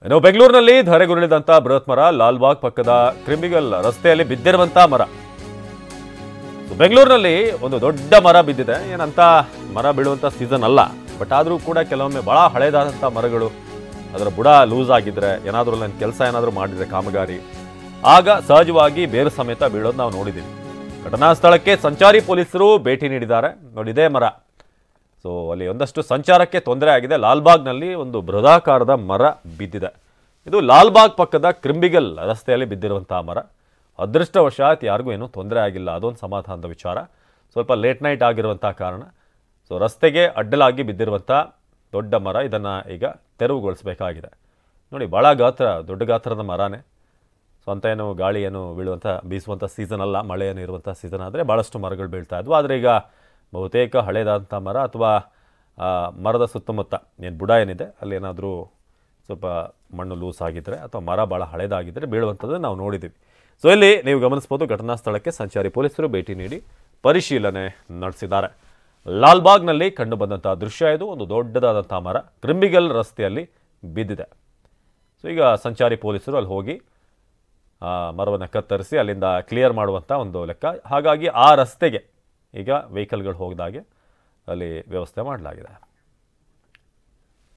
ಇನ್ನು ಬೆಂಗಳೂರಿನಲ್ಲಿ ಧರೆಗುರುಳಿದಂತ ಬೃಹತ್ ಮರ ಲಾಲ್ಬಾಗ್ ಪಕ್ಕದ ಕ್ರಿಮಿಗಲ್ ರಸ್ತೆಯಲ್ಲಿ ಬಿದ್ದಿರುವಂತ ಮರ. ಬೆಂಗಳೂರಿನಲ್ಲಿ ಒಂದು ದೊಡ್ಡ ಮರ ಬಿದ್ದಿದೆ. ಏನಂತ ಮರ ಬೀಳುವಂತ ಸೀಸನ್ ಅಲ್ಲ, ಬಟ್ ಆದರೂ ಕೂಡ ಕೆಲವೊಮ್ಮೆ ಬಹಳ ಹಳೇದಾದಂಥ ಮರಗಳು ಅದರ ಬುಡ ಲೂಸ್ ಆಗಿದ್ರೆ, ಏನಾದರೂ ನನ್ನ ಕೆಲಸ ಏನಾದರೂ ಮಾಡಿದ್ರೆ ಕಾಮಗಾರಿ, ಆಗ ಸಹಜವಾಗಿ ಬೇರು ಸಮೇತ ಬೀಳೋದು ನಾವು ನೋಡಿದ್ದೀವಿ. ಘಟನಾ ಸ್ಥಳಕ್ಕೆ ಸಂಚಾರಿ ಪೊಲೀಸರು ಭೇಟಿ ನೀಡಿದ್ದಾರೆ. ನೋಡಿ, ಇದೇ ಮರ. ಸೊ ಅಲ್ಲಿ ಒಂದಷ್ಟು ಸಂಚಾರಕ್ಕೆ ತೊಂದರೆ ಆಗಿದೆ. ಲಾಲ್ಬಾಗ್ನಲ್ಲಿ ಒಂದು ಬೃಹದಾಕಾರದ ಮರ ಬಿದ್ದಿದೆ. ಇದು ಲಾಲ್ಬಾಗ್ ಪಕ್ಕದ ಕ್ರಿಂಬಿಗಲ್ ರಸ್ತೆಯಲ್ಲಿ ಬಿದ್ದಿರುವಂತಹ ಮರ. ಅದೃಷ್ಟವಶಾತ್ ಯಾರಿಗೂ ಏನೂ ತೊಂದರೆ ಆಗಿಲ್ಲ, ಅದೊಂದು ಸಮಾಧಾನದ ವಿಚಾರ. ಸ್ವಲ್ಪ ಲೇಟ್ ನೈಟ್ ಆಗಿರುವಂಥ ಕಾರಣ ಸೊ ರಸ್ತೆಗೆ ಅಡ್ಡಲಾಗಿ ಬಿದ್ದಿರುವಂಥ ದೊಡ್ಡ ಮರ, ಇದನ್ನು ಈಗ ತೆರವುಗೊಳಿಸಬೇಕಾಗಿದೆ. ನೋಡಿ, ಭಾಳ ದೊಡ್ಡ ಗಾತ್ರದ ಮರನೇ. ಸ್ವಂತ ಏನು ಗಾಳಿ ಏನು ಬೀಸುವಂಥ ಸೀಸನ್ ಅಲ್ಲ, ಮಳೆ ಏನು ಇರುವಂಥ ಸೀಸನ್ ಆದರೆ ಭಾಳಷ್ಟು ಮರಗಳು ಬೀಳ್ತಾ ಇದ್ವು. ಆದರೆ ಈಗ ಬಹುತೇಕ ಹಳೇದಾದಂಥ ಮರ ಅಥವಾ ಮರದ ಸುತ್ತಮುತ್ತ ಏನು ಬುಡ ಏನಿದೆ ಅಲ್ಲಿ ಏನಾದರೂ ಸ್ವಲ್ಪ ಮಣ್ಣು ಲೂಸ್ ಆಗಿದ್ದರೆ ಅಥವಾ ಮರ ಭಾಳ ಹಳೇದಾಗಿದ್ದರೆ ಬೀಳುವಂಥದ್ದು ನಾವು ನೋಡಿದ್ದೀವಿ. ಸೊ ಇಲ್ಲಿ ನೀವು ಗಮನಿಸ್ಬೋದು, ಘಟನಾ ಸ್ಥಳಕ್ಕೆ ಸಂಚಾರಿ ಪೊಲೀಸರು ಭೇಟಿ ನೀಡಿ ಪರಿಶೀಲನೆ ನಡೆಸಿದ್ದಾರೆ. ಲಾಲ್ಬಾಗ್ನಲ್ಲಿ ಕಂಡು ಬಂದಂಥ ದೃಶ್ಯ ಇದು. ಒಂದು ದೊಡ್ಡದಾದಂಥ ಮರ ಕ್ರಿಂಬಿಗಲ್ ರಸ್ತೆಯಲ್ಲಿ ಬಿದ್ದಿದೆ. ಸೊ ಈಗ ಸಂಚಾರಿ ಪೊಲೀಸರು ಅಲ್ಲಿ ಹೋಗಿ ಮರವನ್ನು ಕತ್ತರಿಸಿ ಅಲ್ಲಿಂದ ಕ್ಲಿಯರ್ ಮಾಡುವಂಥ ಒಂದು ಲೆಕ್ಕ. ಹಾಗಾಗಿ ಆ ರಸ್ತೆಗೆ ಈಗ ವೆಹಿಕಲ್ಗಳು ಹೋಗದಾಗೆ ಅಲ್ಲಿ ವ್ಯವಸ್ಥೆ ಮಾಡಲಾಗಿದೆ.